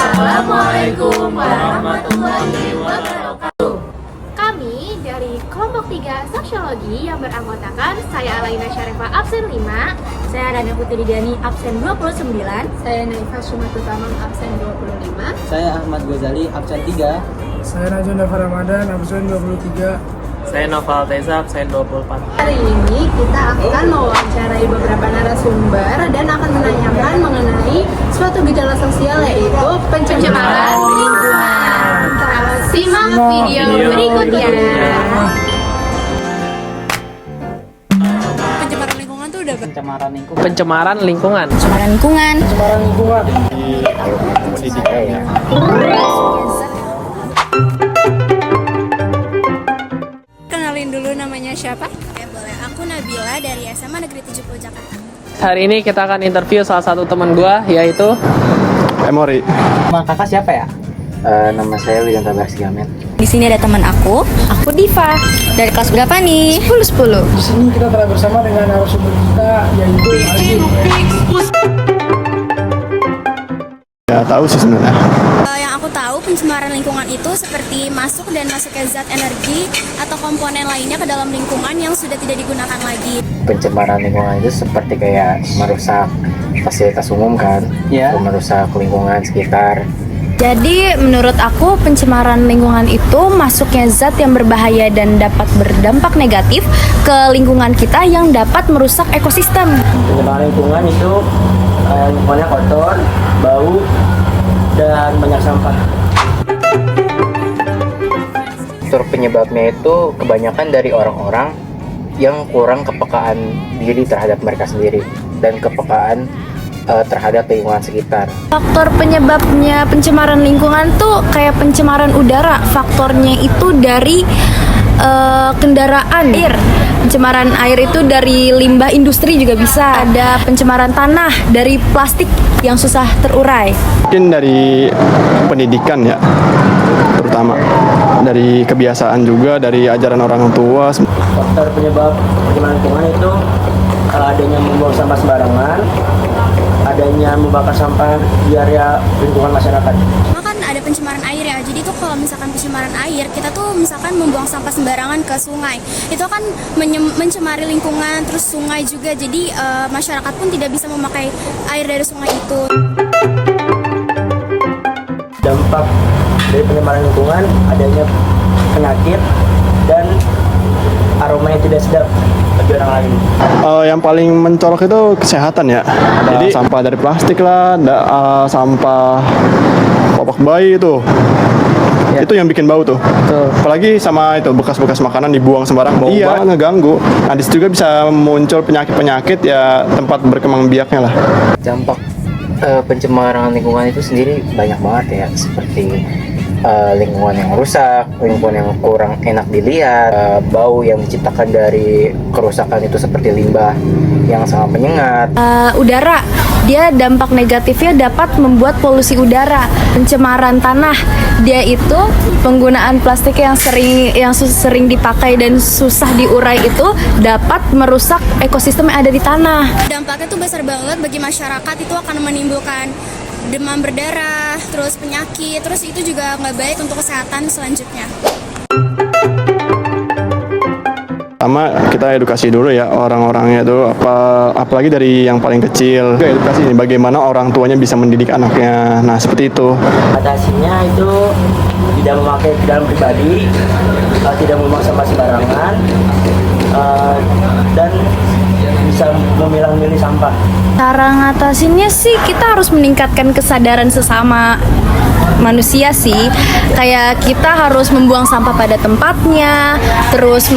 Assalamualaikum warahmatullahi wabarakatuh. Kami dari kelompok 3 Sosiologi yang beranggotakan saya Alaina Syarifah absen 5, Saya Rana Putri Diani absen 29. Saya Naifah Sumatutaman absen 25. Saya Ahmad Ghazali absen 3. Saya Najun Dafa Ramadan, absen 23. Saya Noval Teza, absen 24. Hari ini kita akan mewawancarai beberapa narasumber dan akan menanyakan mengenai suatu gejala sosial yaitu pencemaran lingkungan. simak video berikutnya. Pencemaran lingkungan tuh udah Pencemaran lingkungan. Pencemaran lingkungan. pencemaran lingkungan. Sekarang lingkungan. Kenalin dulu namanya siapa? Oke, boleh. Aku Nabila dari SMA Negeri 70 Jakarta. Hari ini kita akan interview salah satu teman gua, yaitu Emori. Nama kakak siapa ya? Nama saya Widanto Garsigamet. Di sini ada teman aku Diva. Dari kelas berapa nih? 10. Di sini kita telah bersama dengan narasumber kita yaitu Arjun. Ya tahu sih sebenarnya. Yang aku tahu pencemaran lingkungan itu seperti masuknya zat energi atau komponen lainnya ke dalam lingkungan yang sudah tidak digunakan lagi. Pencemaran lingkungan itu seperti kayak merusak fasilitas umum kan? Ya. Merusak lingkungan sekitar. Jadi menurut aku pencemaran lingkungan itu masuknya zat yang berbahaya dan dapat berdampak negatif ke lingkungan kita yang dapat merusak ekosistem. Pencemaran lingkungan itu lingkungannya kotor, bau, dan banyak sampah. Faktor penyebabnya itu kebanyakan dari orang-orang yang kurang kepekaan diri terhadap mereka sendiri dan kepekaan terhadap lingkungan sekitar. Faktor penyebabnya pencemaran lingkungan tuh kayak pencemaran udara. Faktornya itu dari kendaraan. Pencemaran air itu dari limbah industri juga bisa. Ada pencemaran tanah dari plastik yang susah terurai. Mungkin dari pendidikan ya, terutama dari kebiasaan juga, dari ajaran orang tua. Faktor penyebab pencemaran lingkungan itu adanya membuang sampah sembarangan, adanya membakar sampah di area lingkungan masyarakat. Kan ada pencemaran air ya. Jadi tuh kalau misalkan pencemaran air, kita tuh misalkan membuang sampah sembarangan ke sungai. Itu kan mencemari lingkungan, terus sungai juga. Jadi masyarakat pun tidak bisa memakai air dari sungai itu. Dampak dari pencemaran lingkungan adanya penyakit dan aroma yang tidak sedap bagi orang lain. Yang paling mencolok itu kesehatan ya. Jadi sampah dari plastik lah, sampah popok bayi itu. Ya. Itu yang bikin bau tuh. Betul. Apalagi sama itu bekas-bekas makanan dibuang sembarang bau. Iya, ngeganggu. Nah, di situ juga bisa muncul penyakit-penyakit ya, tempat berkembang biaknya lah. Dampak pencemaran lingkungan itu sendiri banyak banget ya, seperti lingkungan yang rusak, lingkungan yang kurang enak dilihat, bau yang diciptakan dari kerusakan itu seperti limbah yang sangat menyengat. Udara, dia dampak negatifnya dapat membuat polusi udara. Pencemaran tanah, dia itu penggunaan plastik yang sering dipakai dan susah diurai itu dapat merusak ekosistem yang ada di tanah. Dampaknya tuh besar banget bagi masyarakat. Itu akan menimbulkan demam berdarah, terus penyakit, terus itu juga nggak baik untuk kesehatan selanjutnya. Pertama kita edukasi dulu ya orang-orangnya itu, apalagi dari yang paling kecil. Edukasi ini bagaimana orang tuanya bisa mendidik anaknya. Nah seperti itu. Atasinya itu tidak memakai kendaraan pribadi, tidak membuang sampah sembarangan, dan bisa memilah-milih sampah. Cara ngatasinnya sih kita harus meningkatkan kesadaran sesama manusia sih. Kayak kita harus membuang sampah pada tempatnya, terus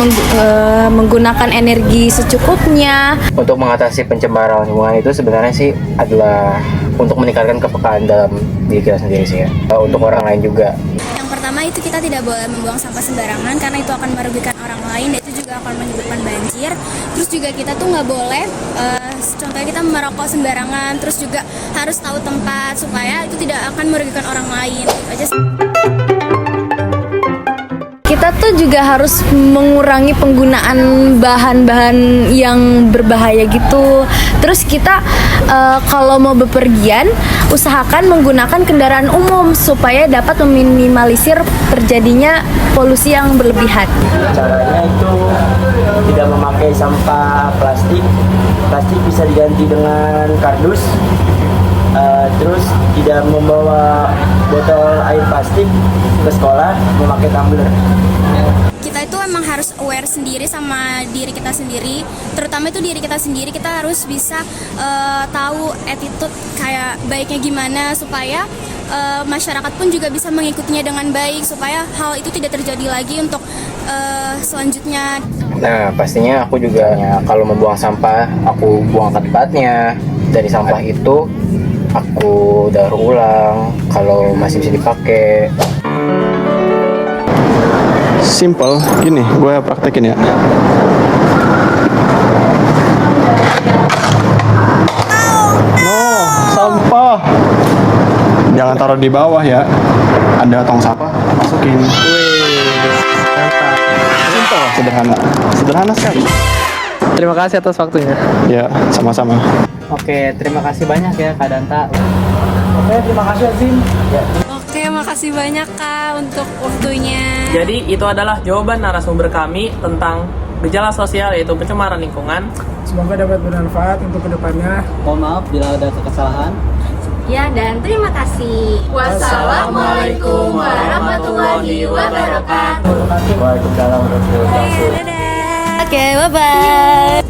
menggunakan energi secukupnya. Untuk mengatasi pencemaran lingkungan itu sebenarnya sih adalah untuk meningkatkan kepekaan dalam diri kita sendiri sih ya. Untuk orang lain juga. Yang pertama itu kita tidak boleh membuang sampah sembarangan karena itu akan merugikan orang lain dan itu juga akan menyebabkan banjir. Terus juga kita tuh nggak boleh, contohnya kita merokok sembarangan. Terus juga harus tahu tempat supaya itu tidak akan merugikan orang lain. Itu aja sih. Kita tuh juga harus mengurangi penggunaan bahan-bahan yang berbahaya gitu, Terus kita kalau mau bepergian usahakan menggunakan kendaraan umum supaya dapat meminimalisir terjadinya polusi yang berlebihan. Caranya itu tidak memakai sampah plastik. Plastik bisa diganti dengan kardus. Terus tidak membawa botol air plastik ke sekolah, memakai tumbler. Kita itu emang harus aware sendiri sama diri kita sendiri, terutama itu diri kita sendiri. Kita harus bisa tahu attitude kayak baiknya gimana supaya masyarakat pun juga bisa mengikutinya dengan baik supaya hal itu tidak terjadi lagi untuk selanjutnya. Nah, pastinya aku juga ya, kalau membuang sampah, aku buang ke tempatnya. Dari sampah itu aku daur ulang kalau masih bisa dipakai. Simple, gini, gue praktekin ya. No, sampah. Jangan taruh di bawah ya. Ada tong sampah, masukin. Simple, sederhana sekali. Terima kasih atas waktunya. Ya, sama-sama. Oke, terima kasih banyak ya Kak Danta. Oke, terima kasih Azim. Oke, makasih banyak Kak untuk waktunya. Jadi itu adalah jawaban narasumber kami tentang gejala sosial yaitu pencemaran lingkungan. Semoga dapat bermanfaat untuk kedepannya. Mohon maaf bila ada kesalahan. Ya, dan terima kasih. Wassalamualaikum warahmatullahi wabarakatuh. Waalaikumsalam warahmatullahi wabarakatuh. Oke, bye-bye.